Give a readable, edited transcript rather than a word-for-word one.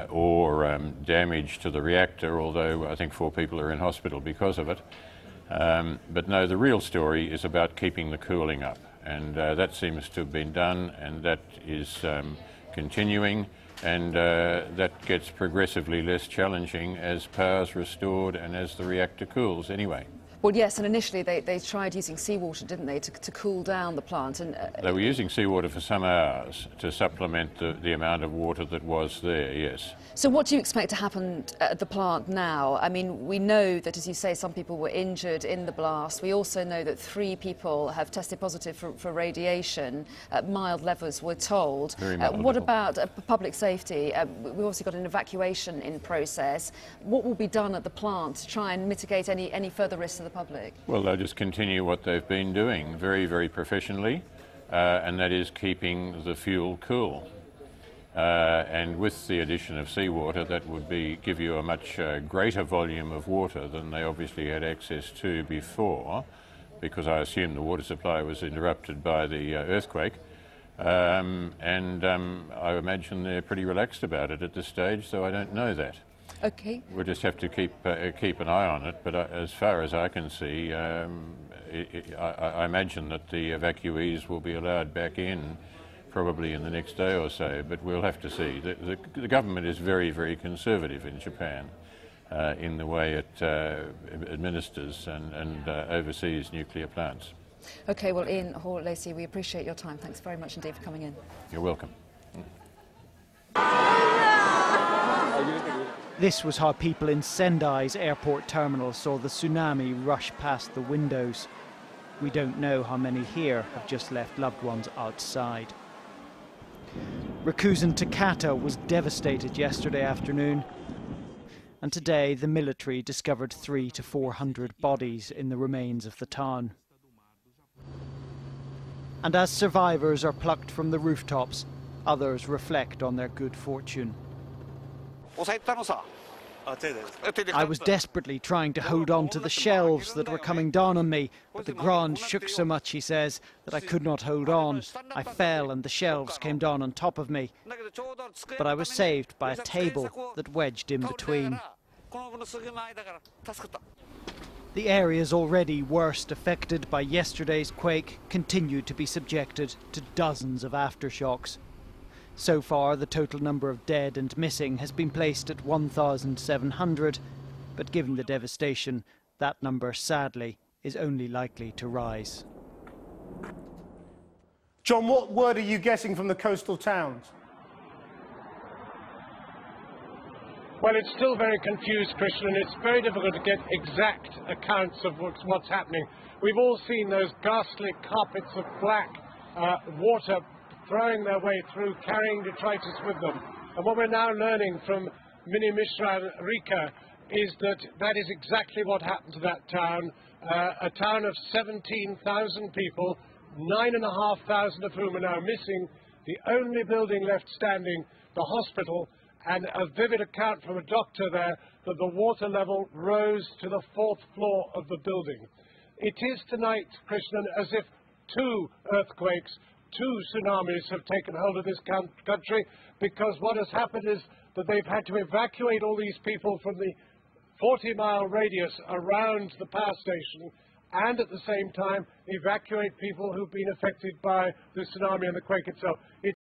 or damage to the reactor, although I think 4 people are in hospital because of it. But no, the real story is about keeping the cooling up, and that seems to have been done, and that is continuing, and that gets progressively less challenging as power's restored and as the reactor cools anyway. Well, yes, and initially they tried using seawater, didn't they, to cool down the plant? And they were using seawater for some hours to supplement the amount of water that was there, yes. So what do you expect to happen at the plant now? I mean, we know that, as you say, some people were injured in the blast. We also know that 3 people have tested positive for radiation at mild levels, we're told. What about public safety? We've also got an evacuation in process. What will be done at the plant to try and mitigate any further risks to the public? Well, they'll just continue what they've been doing very, very professionally, and that is keeping the fuel cool. And with the addition of seawater, that would give you a much greater volume of water than they obviously had access to before, because I assume the water supply was interrupted by the earthquake. I imagine they're pretty relaxed about it at this stage, though I don't know that. Okay. We'll just have to keep an eye on it, but as far as I can see, I imagine that the evacuees will be allowed back in probably in the next day or so, but we'll have to see. The government is very, very conservative in Japan in the way it administers and oversees nuclear plants. Okay, well, Ian Hall-Lacey, we appreciate your time. Thanks very much indeed for coming in. You're welcome. This was how people in Sendai's airport terminal saw the tsunami rush past the windows. We don't know how many here have just left loved ones outside. Rikuzen Takata was devastated yesterday afternoon, and today the military discovered 300 to 400 bodies in the remains of the town. And as survivors are plucked from the rooftops, others reflect on their good fortune. I was desperately trying to hold on to the shelves that were coming down on me, but the ground shook so much, he says, that I could not hold on. I fell and the shelves came down on top of me. But I was saved by a table that wedged in between. The areas already worst affected by yesterday's quake continue to be subjected to dozens of aftershocks. So far, the total number of dead and missing has been placed at 1,700, but given the devastation, that number, sadly, is only likely to rise. John, what word are you getting from the coastal towns? Well, it's still very confused, Christian, and it's very difficult to get exact accounts of what's happening. We've all seen those ghastly carpets of black water throwing their way through, carrying detritus with them. And what we're now learning from Mini Mishra and Rika is that that is exactly what happened to that town, a town of 17,000 people, 9,500 of whom are now missing, the only building left standing, the hospital, and a vivid account from a doctor there that the water level rose to the 4th floor of the building. It is tonight, Krishnan, as if 2 earthquakes, 2 tsunamis have taken hold of this country, because what has happened is that they've had to evacuate all these people from the 40-mile radius around the power station, and at the same time evacuate people who've been affected by the tsunami and the quake itself.